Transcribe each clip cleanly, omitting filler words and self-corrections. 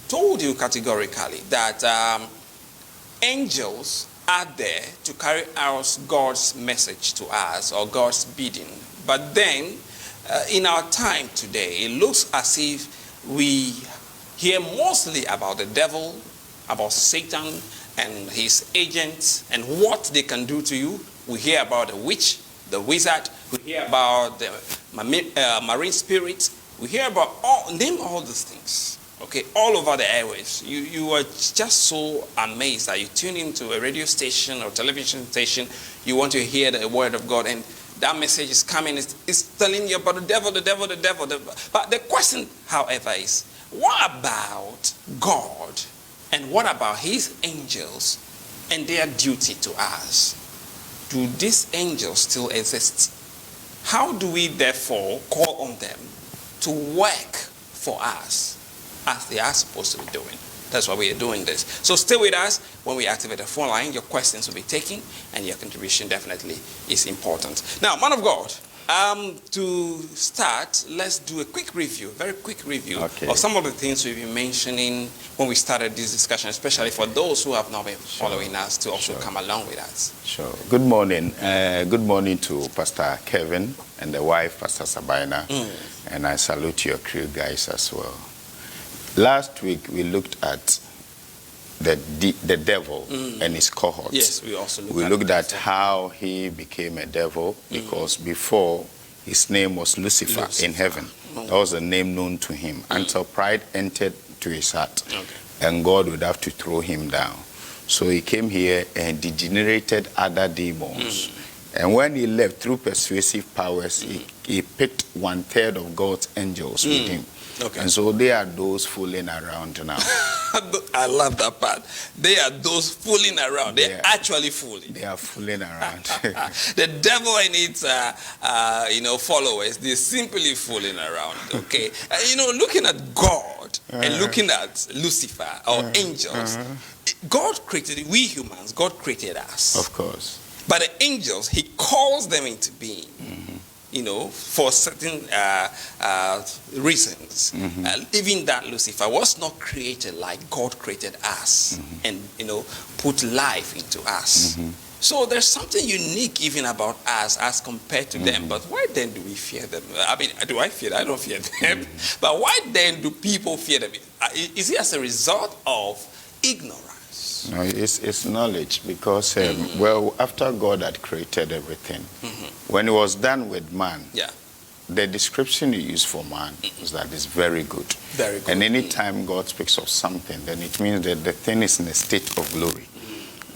told you categorically that angels are there to carry out God's message to us or God's bidding. But then, in our time today, it looks as if we hear mostly about the devil, about Satan and his agents and what they can do to you. We hear about the witch, the wizard. We hear about the marine spirits. We hear about name all these things. Okay, all over the airwaves. You are just so amazed that you tune into a radio station or television station. You want to hear the word of God, and that message is coming. It's telling you about the devil, the devil, the devil. But the question, however, is what about God? And what about his angels and their duty to us? Do these angels still exist? How do we therefore call on them to work for us as they are supposed to be doing? That's why we are doing this. So stay with us. When we activate the phone line, your questions will be taken, and your contribution definitely is important. Now, man of God, to start, let's do a quick review, very quick review of some of the things we've been mentioning when we started this discussion, especially for those who have not been following us to also come along with us. Sure. Good morning. Good morning to Pastor Kevin and the wife, Pastor Sabina. And I salute your crew guys as well. Last week, we looked at the devil and his cohorts. Yes, we also looked at how he became a devil, because before his name was Lucifer in heaven. That was a name known to him until pride entered to his heart, and God would have to throw him down. So he came here and degenerated other demons. And when he left through persuasive powers, he picked 1/3 of God's angels with him. And so they are those fooling around now. I love that part. They are those fooling around. They're actually fooling. They are fooling around. The devil and its followers, they're simply fooling around. Okay, looking at God and looking at Lucifer or angels, God created we humans. God created us, of course. But the angels, He calls them into being. For certain reasons. Even that Lucifer was not created like God created us and, put life into us. So there's something unique even about us as compared to them. But why then do we fear them? I mean, do I fear them? I don't fear them. But why then do people fear them? Is it as a result of ignorance? No, it's knowledge, because, after God had created everything, when it was done with man, the description he used for man is that it's very good. Very good. And any time God speaks of something, then it means that the thing is in a state of glory.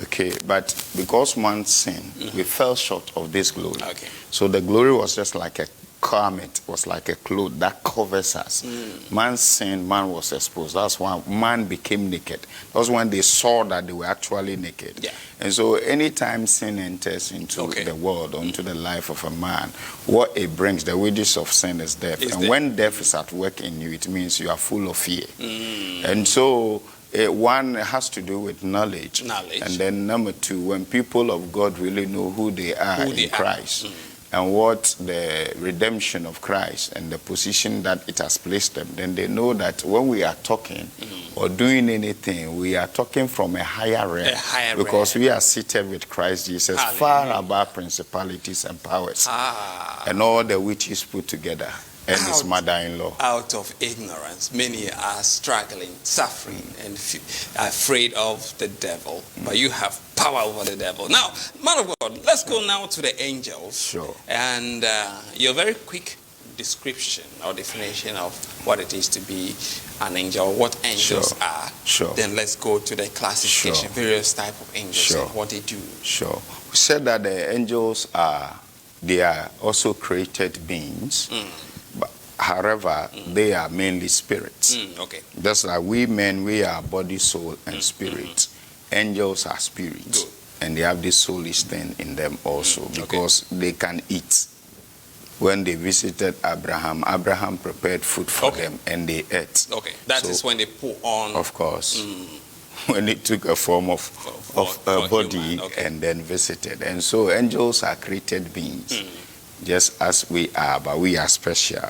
Okay, but because man sinned, we fell short of this glory. So the glory was just like a garment, was like a cloth that covers us. Man sinned, man was exposed. That's why man became naked. That was when they saw that they were actually naked. And so anytime sin enters into the world, into the life of a man, what it brings, the wages of sin is death. And when death is at work in you, it means you are full of fear. And so one has to do with knowledge. And then number two, when people of God really know who they are in Christ, and what the redemption of Christ and the position that it has placed them, then they know that when we are talking or doing anything, we are talking from a higher realm. Because we are seated with Christ Jesus, far above principalities and powers and all the witches put together, and his mother-in-law. Out of ignorance, many are struggling, suffering, and afraid of the devil. But you have power over the devil. Now, man of God, let's go now to the angels. Sure. And your very quick description or definition of what it is to be an angel, what angels are. Then let's go to the classification, various type of angels, and what they do. We said that the angels they are also created beings. However, they are mainly spirits. Just like we men, we are body, soul, and spirit. Angels are spirits. And they have this soulish thing in them also, because they can eat. When they visited Abraham, Abraham prepared food for them, and they ate. That is when they put on. Of course. When it took a form of a body and then visited. And so angels are created beings, just as we are, but we are special.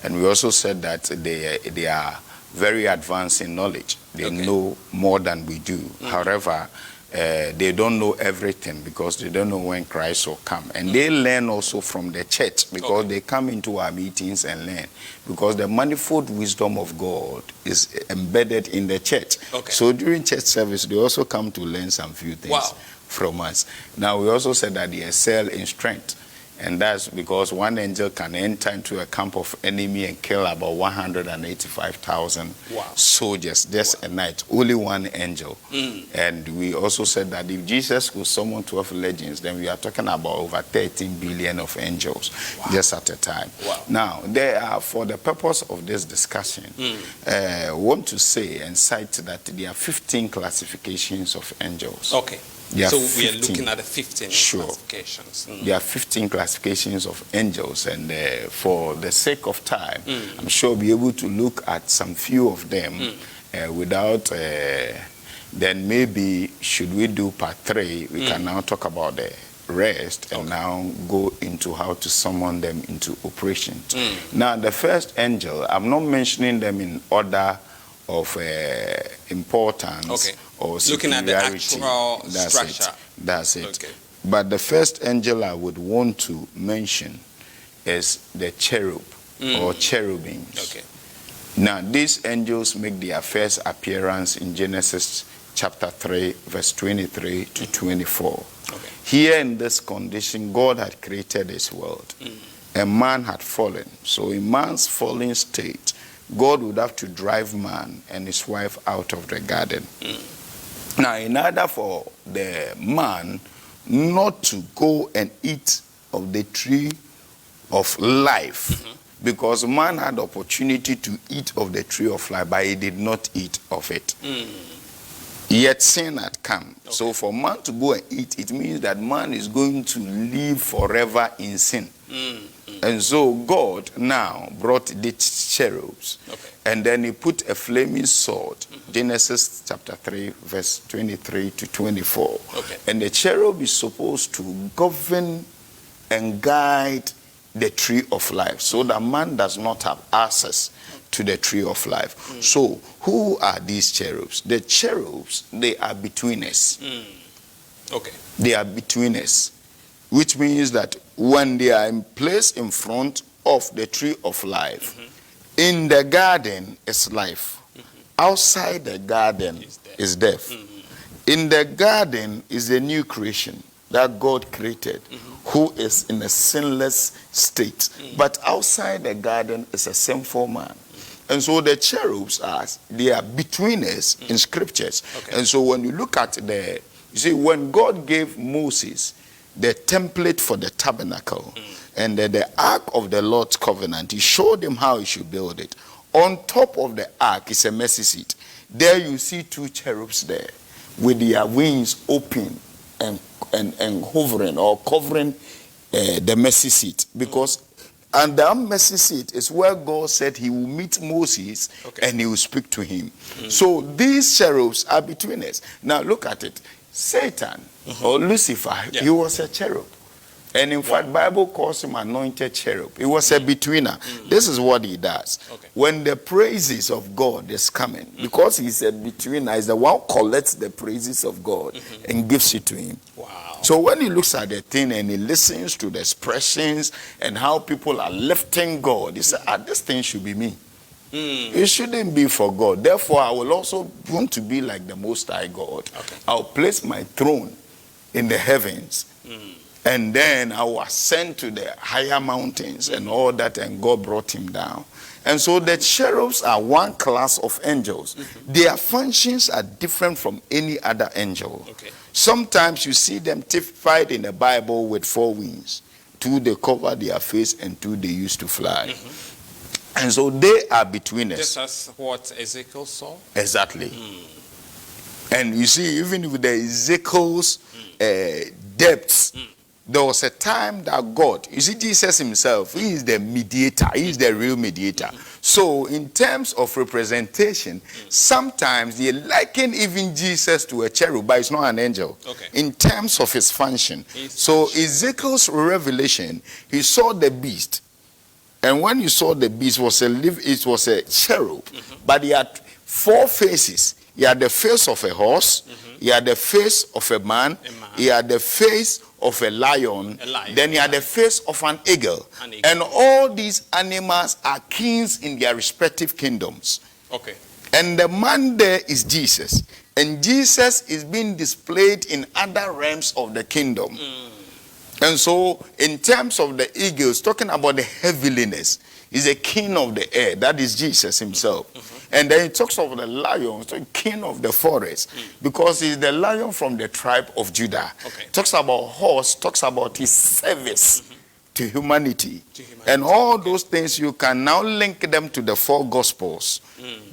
And we also said that they are very advanced in knowledge. They know more than we do. However, they don't know everything because they don't know when Christ will come. And they learn also from the church because they come into our meetings and learn. Because the manifold wisdom of God is embedded in the church. So during church service, they also come to learn some few things from us. Now, we also said that they excel in strength. And that's because one angel can enter into a camp of enemy and kill about 185,000 soldiers just a night. Only one angel. And we also said that if Jesus could summon 12 legends, then we are talking about over 13 billion of angels just at a time. Now, there are, for the purpose of this discussion, I want to say and cite that there are 15 classifications of angels. So we are looking at the 15 classifications. There are 15 classifications of angels, and for the sake of time, I'm sure we'll be able to look at some few of them without, then maybe should we do part 3, we can now talk about the rest and now go into how to summon them into operation. Now, the first angel, I'm not mentioning them in order of importance or looking at the actual structure. That's it. But the first angel I would want to mention is the cherub or cherubims. Now, these angels make their first appearance in Genesis chapter 3, verse 23 to 24. Here in this condition, God had created his world. And man had fallen. So in man's fallen state, God would have to drive man and his wife out of the garden. Now, in order for the man not to go and eat of the tree of life, because man had opportunity to eat of the tree of life, but he did not eat of it. Yet sin had come. So for man to go and eat, it means that man is going to live forever in sin. And so God now brought the cherubs, and then he put a flaming sword, Genesis chapter 3, verse 23 to 24. And the cherub is supposed to govern and guide the tree of life so that man does not have access to the tree of life. So who are these cherubs? The cherubs, they are between us. They are between us, which means that when they are in place in front of the tree of life, in the garden is life. Outside the garden is death. In the garden is a new creation that God created, who is in a sinless state. But outside the garden is a sinful man. And so the cherubs they are between us in scriptures. And so when you look at you see, when God gave Moses the template for the tabernacle and the ark of the Lord's covenant, he showed him how he should build it. On top of the ark is a mercy seat. There you see 2 cherubs there with their wings open and hovering or covering the mercy seat, because and that mercy seat is where God said he will meet Moses and he will speak to him. So these cherubs are between us. Now look at it. Satan or Lucifer, he was a cherub. And in fact, Bible calls him anointed cherub. He was a betweener. This is what he does. When the praises of God is coming, because he's a betweener, he's the one who collects the praises of God and gives it to him. So when he looks at the thing and he listens to the expressions and how people are lifting God, he says, this thing should be me. It shouldn't be for God. Therefore, I will also want to be like the Most High God. I'll place my throne in the heavens. And then I was sent to the higher mountains and all that, and God brought him down. And so the cherubs are one class of angels. Their functions are different from any other angel. Sometimes you see them typified in the Bible with 4 wings. 2 they cover their face and 2 they used to fly. And so they are between us. Just as what Ezekiel saw? Exactly. And you see, even with the Ezekiel's depths, there was a time that God, you see, Jesus himself, he is the mediator. He is the real mediator. So in terms of representation, sometimes they liken even Jesus to a cherub, but it's not an angel. In terms of his function. So Ezekiel's revelation, he saw the beast And when you saw the beast, it was a cherub, but he had 4 faces. He had the face of a horse, he had the face of a man, he had the face of a lion, then he had the face of an eagle. And all these animals are kings in their respective kingdoms. Okay. And the man there is Jesus. And Jesus is being displayed in other realms of the kingdom. And so, in terms of the eagles, talking about the heavenliness, he's a king of the air. That is Jesus himself. And then he talks of the lion, so king of the forest, because he's the lion from the tribe of Judah. Okay. Talks about horse, talks about his service to humanity. And all those things, you can now link them to the 4 gospels: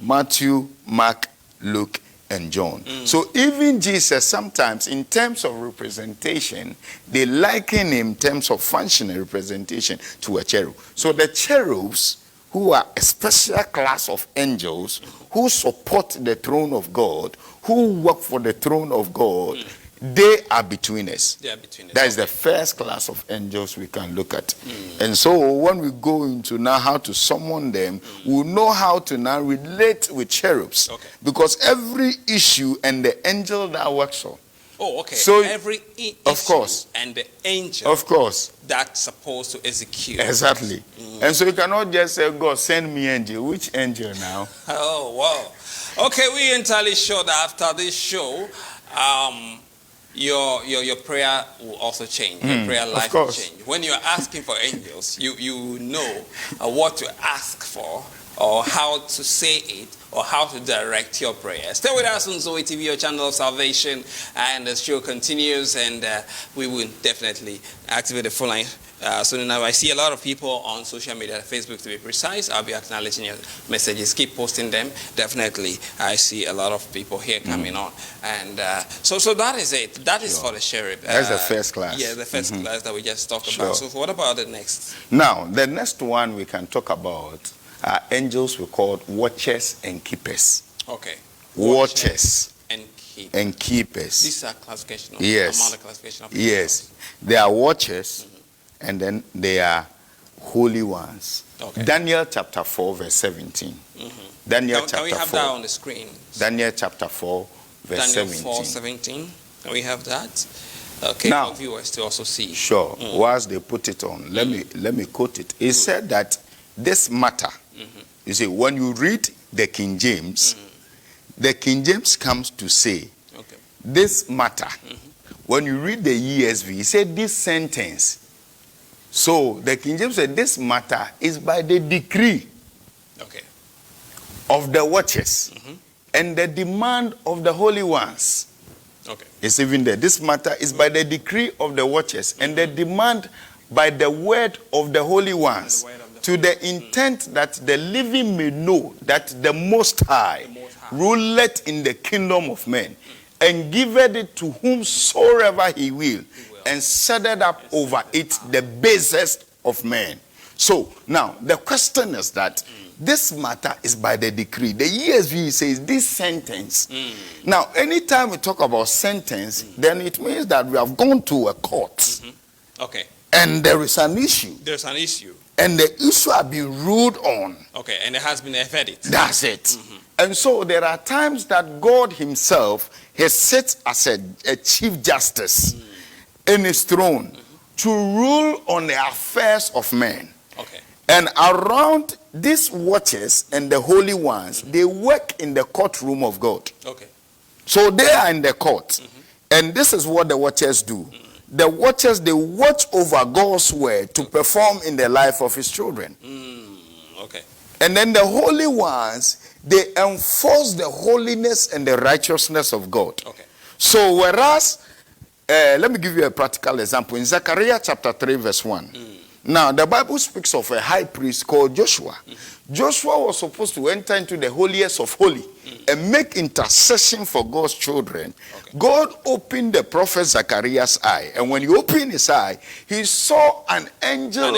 Matthew, Mark, Luke, and John. So even Jesus, sometimes in terms of representation, they liken him in terms of functional representation to a cherub. So the cherubs, who are a special class of angels who support the throne of God, who work for the throne of God, they are between us. They are between us. That is the first class of angels we can look at. And so when we go into now how to summon them, we'll know how to now relate with cherubs. Okay. Because every issue and the angel that works on. Oh, okay. So, every issue of course, and the angel of course, that's supposed to execute. Exactly. And so you cannot just say, God, send me angel. Which angel now? Oh, wow. Okay, we're entirely sure that after this show, your prayer will also change. Your prayer life will change. When you're asking for angels, you know what to ask for, or how to say it, or how to direct your prayer. Stay with us on Zoe TV, your channel of salvation, and the show continues, and we will definitely activate the phone line soon enough. I see a lot of people on social media, Facebook to be precise. I'll be acknowledging your messages. Keep posting them. Definitely, I see a lot of people here coming on. And so that is it. That is for the cherub. That's the first class. Yeah, the first class that we just talked about. So what about the next? Now, the next one we can talk about are angels we call watchers and keepers. Okay. Watchers and keepers. These are classification of yes. Classification of yes. They are watchers and then they are holy ones. Okay. Daniel chapter 4 verse 17. Daniel chapter 4. Can we have that on the screen? Daniel chapter 4 verse Daniel 17. 4:17. Can we have that? Okay, now, for viewers to also see. Sure. Whilst they put it on, let me quote it. It said that this matter, you see, when you read the King James, the King James comes to say, this matter. When you read the ESV, it said this sentence. So the King James said this matter is by the decree of the watchers and the demand of the holy ones. It's even there. This matter is by the decree of the watchers and the demand by the word of the holy ones, to the intent that the living may know that the Most High ruleth in the kingdom of men, and giveth it to whomsoever he will, and setteth up over it the basest of men. So, now, the question is that this matter is by the decree. The ESV says this sentence. Now, anytime we talk about sentence, then it means that we have gone to a court. And there is an issue. There's an issue. And the issue has been ruled on. Okay, and there has been a verdict. That's it. And so there are times that God himself has sits as a chief justice in his throne to rule on the affairs of men. And around these watchers and the holy ones, they work in the courtroom of God. So they are in the court. And this is what the watchers do. The watchers, they watch over God's word to perform in the life of his children. And then the holy ones, they enforce the holiness and the righteousness of God. So whereas, let me give you a practical example. In Zechariah chapter 3 verse 1. Now, the Bible speaks of a high priest called Joshua. Joshua was supposed to enter into the holiest of holy and make intercession for God's children. God opened the prophet Zechariah's eye. And when he opened his eye, he saw an angel.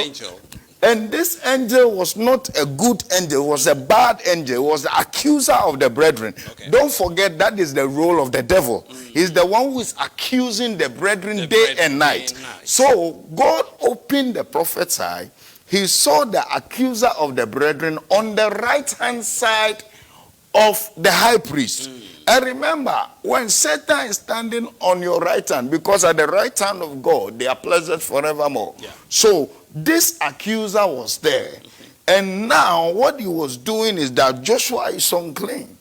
And this angel was not a good angel, it was a bad angel, it was the accuser of the brethren. Don't forget that is the role of the devil. He's the one who is accusing the brethren day and night. So God opened the prophet's eye. he saw the accuser of the brethren on the right-hand side of the high priest. And remember, when Satan is standing on your right hand, because at the right hand of God, they are pleasant forevermore. Yeah. So this accuser was there. And now what he was doing is that Joshua is unclean.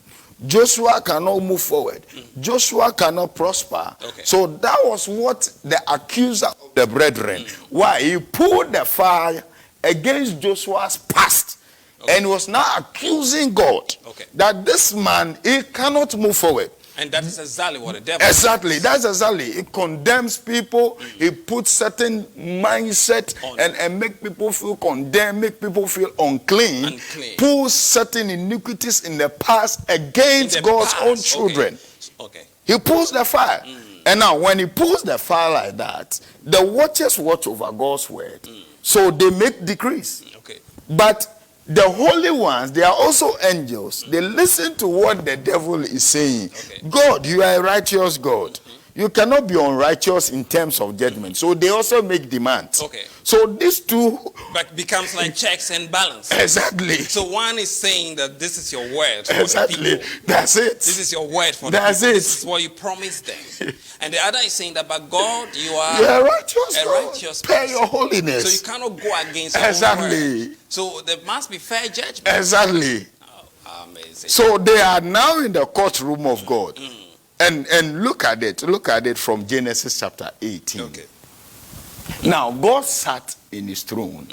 Joshua cannot move forward. Joshua cannot prosper. Okay. So that was what the accuser of the brethren, why he pulled the fire against Joshua's past. Okay. And was now accusing God that this man, he cannot move forward. And that is exactly what the devil Exactly. does. That's exactly. He condemns people. He puts certain mindset and make people feel condemned, make people feel unclean. Pulls certain iniquities in the past against God's own children. Okay. He pulls the fire. And now when he pulls the fire like that, the watchers watch over God's word. So they make decrees. Okay. But the holy ones, they are also angels. They listen to what the devil is saying. Okay. God, you are a righteous God. You cannot be unrighteous in terms of judgment. So they also make demands. Okay. So these two... But becomes like checks and balances. Exactly. So one is saying that this is your word for Exactly. the people. That's it. This is your word for That's the people. it. This is what you promised them. And the other is saying that, but God, you are a righteous a God. righteous Pay person. your holiness. So you cannot go against your Exactly. own word. So there must be fair judgment. Exactly. Oh, amazing. So they are now in the courtroom of God. And look at it from Genesis chapter 18. Okay. Now God sat in his throne.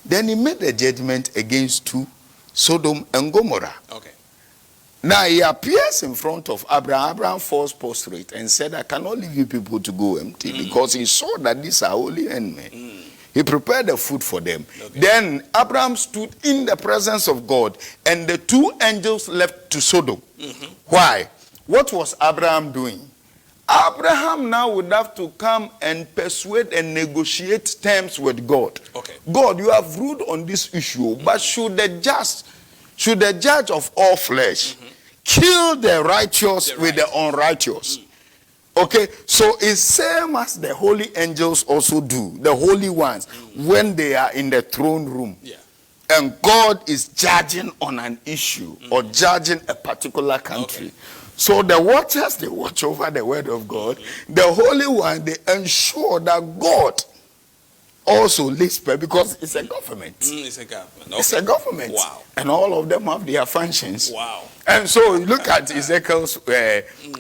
Then he made a judgment against two, Sodom and Gomorrah. Okay. Now he appears in front of Abraham. Abraham falls prostrate and said, I cannot leave you people to go empty, because he saw that these are holy men. He prepared the food for them. Okay. Then Abraham stood in the presence of God, and the two angels left to Sodom. Why? What was Abraham doing? Abraham now would have to come and persuade and negotiate terms with God. Okay. God, you have ruled on this issue, but should the judge of all flesh kill the righteous with the unrighteous? Okay, so it's same as the holy angels also do, the holy ones, when they are in the throne room. Yeah. And God is judging on an issue or judging a particular country. Okay. So the watchers, they watch over the word of God. The holy one, they ensure that God also lives, because it's a government. It's a government. Okay. It's a government. Wow. And all of them have their functions. Wow. And so look at Ezekiel's,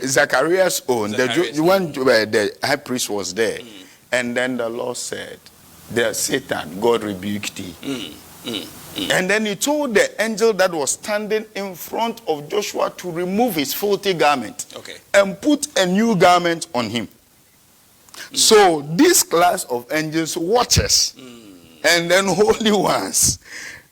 Zacharias' own, when the high priest was there. And then the Lord said, Satan, God rebuked thee. And then he told the angel that was standing in front of Joshua to remove his filthy garment and put a new garment on him. So this class of angels, watchers, and then holy ones,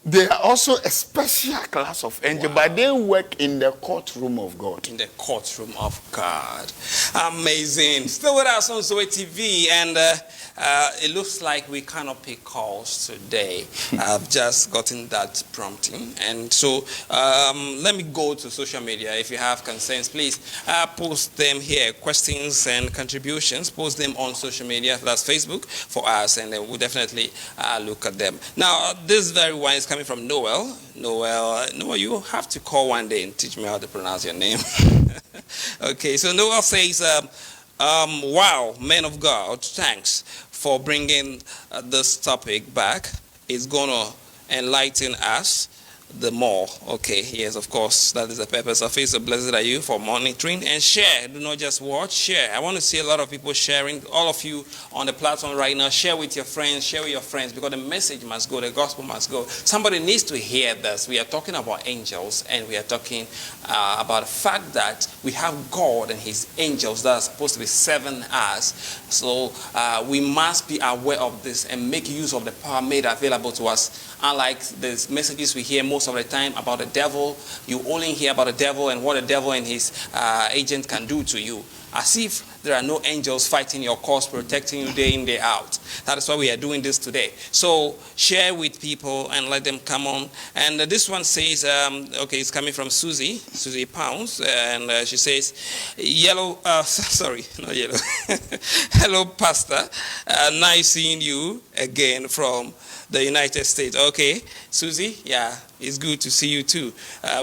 they are also a special class of angels, but they work in the courtroom of God. In the courtroom of God. Amazing. Still with us on Zoe TV, and it looks like we cannot pick calls today. I've just gotten that prompting. And so let me go to social media. If you have concerns, please post them here. Questions and contributions, post them on social media. That's Facebook for us, and then we'll definitely look at them. Now, this very one is coming from Noel. Noel, you have to call one day and teach me how to pronounce your name. Okay, so Noel says, wow, men of God, thanks for bringing this topic back. It's going to enlighten us the more. Okay, yes, of course, that is the purpose of it. So blessed are you for monitoring and share. Do not just watch, share. I want to see a lot of people sharing. All of you on the platform right now, share with your friends, because the message must go, the gospel must go. Somebody needs to hear this. We are talking about angels, and we are talking about the fact that we have God and his angels that are supposed to be serving us. So we must be aware of this and make use of the power made available to us. Unlike the messages we hear most of the time about the devil, you only hear about the devil and what the devil and his agent can do to you. As if there are no angels fighting your cause, protecting you day in, day out. That is why we are doing this today. So share with people and let them come on. And this one says, okay, it's coming from Susie Pounds, and she says, sorry, not yellow. Hello, Pastor. Nice seeing you again from the United States. Okay, Susie, yeah, it's good to see you too.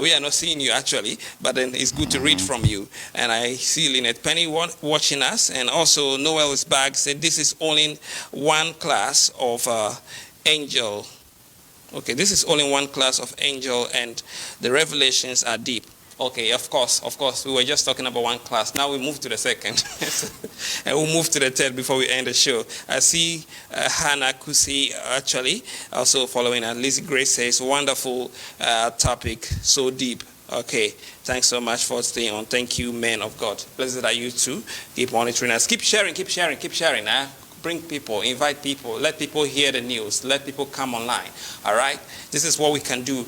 We are not seeing you actually, but then it's good to read from you. And I see Lynette Penny watching us, and also Noel is back, said this is only one class of angel. Okay, this is only one class of angel, and the revelations are deep. Okay, of course. We were just talking about one class. Now we move to the second. And we'll move to the third before we end the show. I see Hannah Kusi actually also following. And Lizzie Grace says, wonderful topic, so deep. Okay, thanks so much for staying on. Thank you, men of God. Blessed are you too. Keep monitoring us. Keep sharing. Bring people, invite people, let people hear the news, let people come online. All right? This is what we can do.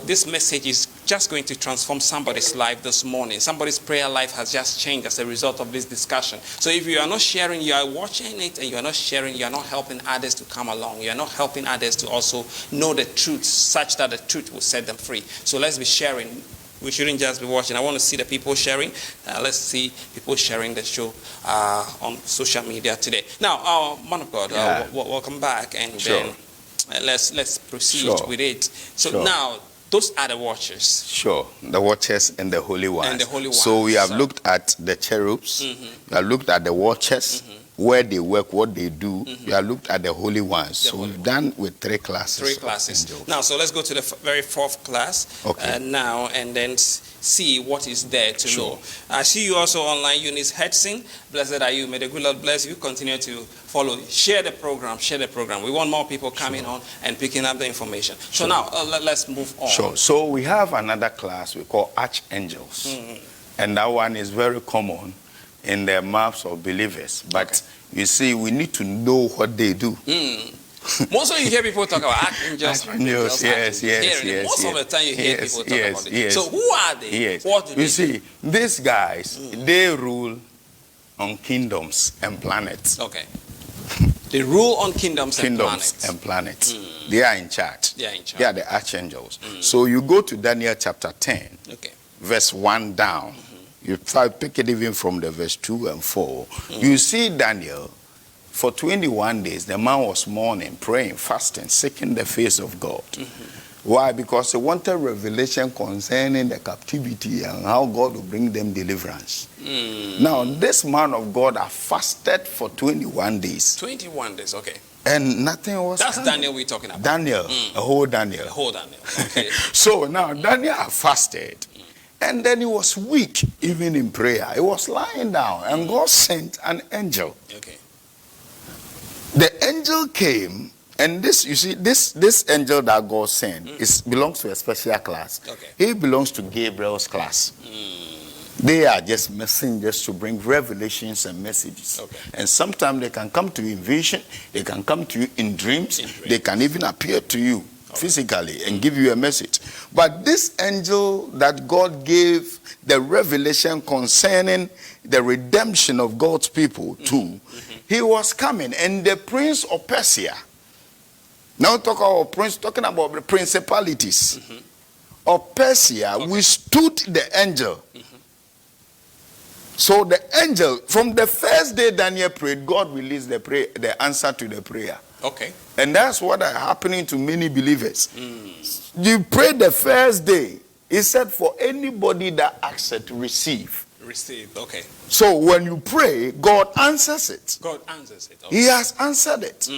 This message is just going to transform somebody's life this morning. Somebody's prayer life has just changed as a result of this discussion. So if you are not sharing, you are watching it and you are not sharing, you are not helping others to come along. You are not helping others to also know the truth such that the truth will set them free. So let's be sharing. We shouldn't just be watching. I want to see the people sharing. Let's see people sharing the show on social media today. Now, man of God, welcome back, and then let's proceed with it. So now, those are the watchers. Sure, the watchers and the holy ones. So we have looked at the cherubs. We have looked at the watchers. Where they work, what they do. We have looked at the holy ones. So we've done with three classes. Now, so let's go to the very fourth class now, and then see what is there to know. I see you also online, Eunice Hedson. Blessed are you. May the good Lord bless you. Continue to follow. Share the program. We want more people coming on and picking up the information. So now, let's move on. So we have another class we call archangels. And that one is very common in the mouths of believers, but you see, we need to know what they do. Most of you hear people talk about archangels. Yes. Most of the time you hear people talk about it. So who are they? What do they do? See, these guys, they rule on kingdoms and planets. Okay. They rule on kingdoms and planets. They are in charge. They are the archangels. So you go to Daniel chapter 10, verse 1 down. You try pick it even from the verse 2 and 4. You see Daniel, for 21 days, the man was mourning, praying, fasting, seeking the face of God. Why? Because he wanted revelation concerning the captivity and how God will bring them deliverance. Now, this man of God has fasted for 21 days. 21 days, okay. And nothing was That's coming. Daniel we're talking about. Daniel, a whole Daniel. Okay. So now, Daniel fasted. And then he was weak, even in prayer. He was lying down, and God sent an angel. Okay. The angel came, and this, you see, this angel that God sent belongs to a special class. Okay. He belongs to Gabriel's class. They are just messengers to bring revelations and messages. Okay. And sometimes they can come to you in vision, they can come to you in dreams, they can even appear to you physically and give you a message. But this angel that God gave the revelation concerning the redemption of God's people to, he was coming, and the prince of Persia, now talking about the principalities of Persia, withstood the angel. So the angel, from the first day Daniel prayed, God released the answer to the prayer. Okay. And that's what is happening to many believers. You pray the first day. He said for anybody that asks it, receive. Receive, okay. So when you pray, God answers it. God answers it. Okay. He has answered it.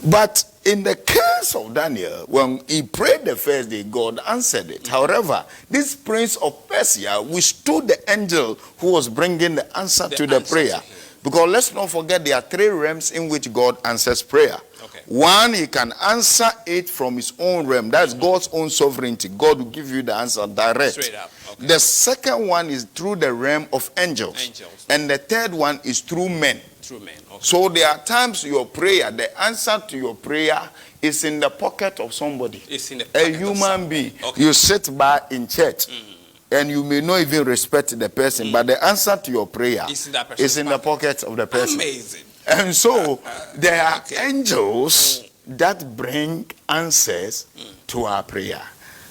But in the case of Daniel, when he prayed the first day, God answered it. However, this prince of Persia withstood the angel who was bringing the answer to the prayer. Because let's not forget, there are three realms in which God answers prayer. Okay. One, he can answer it from his own realm. That's God's own sovereignty. God will give you the answer direct. Straight up. Okay. The second one is through the realm of angels. And the third one is through men. Okay. So there are times your prayer, the answer to your prayer is in the pocket of somebody. It's in the pocket a human being. Okay. You sit by in church. and you may not even respect the person, but the answer to your prayer is in the pocket of the person. Amazing. And so there are angels that bring answers to our prayer.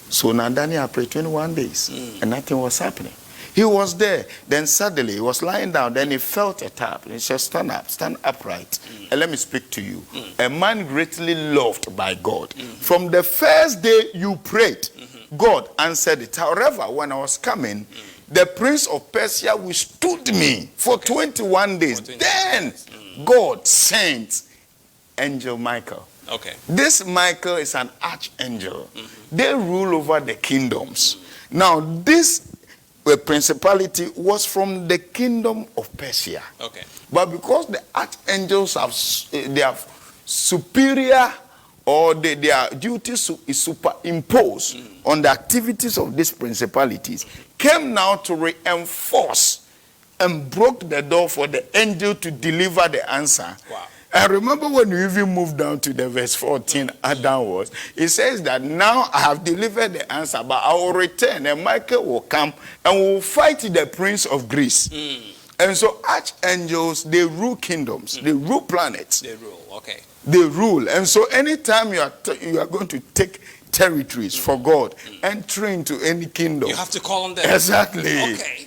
So now Daniel prayed 21 days and nothing was happening. He was there. Then suddenly he was lying down. Then he felt a tap. He said, stand up, stand upright. And let me speak to you. A man greatly loved by God. From the first day you prayed, God answered it. However, when I was coming, the prince of Persia withstood me for 21 days. Then God sent Angel Michael. Okay. This Michael is an archangel. They rule over the kingdoms. Now, this principality was from the kingdom of Persia. Okay. But because the archangels have superior, or their duties is superimposed on the activities of these principalities, came now to reinforce and broke the door for the angel to deliver the answer. Wow. I remember when we even moved down to the verse 14 and downwards, it says that now I have delivered the answer, but I will return and Michael will come and will fight the prince of Greece. And so archangels, they rule kingdoms, they rule planets. They rule, okay. They rule. And so anytime you are going to take territories for God, enter into any kingdom, you have to call on them. Exactly. Okay.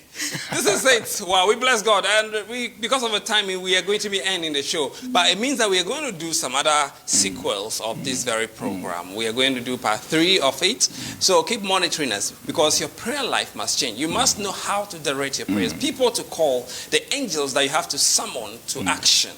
This is it. Wow, we bless God. And because of the timing, we are going to be ending the show. But it means that we are going to do some other sequels of this very program. We are going to do part 3 of it. So keep monitoring us, because your prayer life must change. You must know how to direct your prayers. People to call, the angels that you have to summon to action,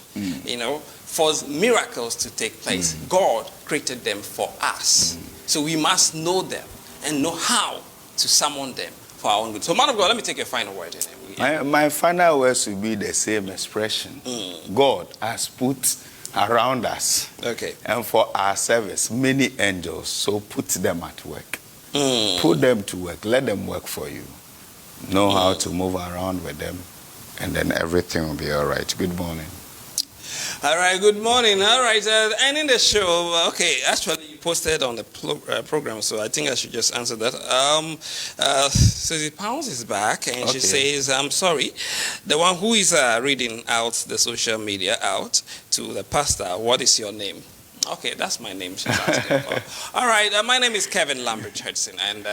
you know, for miracles to take place. God created them for us. So we must know them and know how to summon them for our own good. So, man of God, let me take a final word in. My final words will be the same expression. God has put around us, and for our service, many angels. So put them at work. Put them to work. Let them work for you. Know how to move around with them, and then everything will be all right. Good morning. All right, good morning. All right, ending the show. Okay, actually, you posted on the program, so I think I should just answer that. Susie Pounds is back, and she says, I'm sorry, the one who is reading out the social media out to the pastor, what is your name? Okay, that's my name. She's asking. All right, my name is Kevin Lambert Hudson, and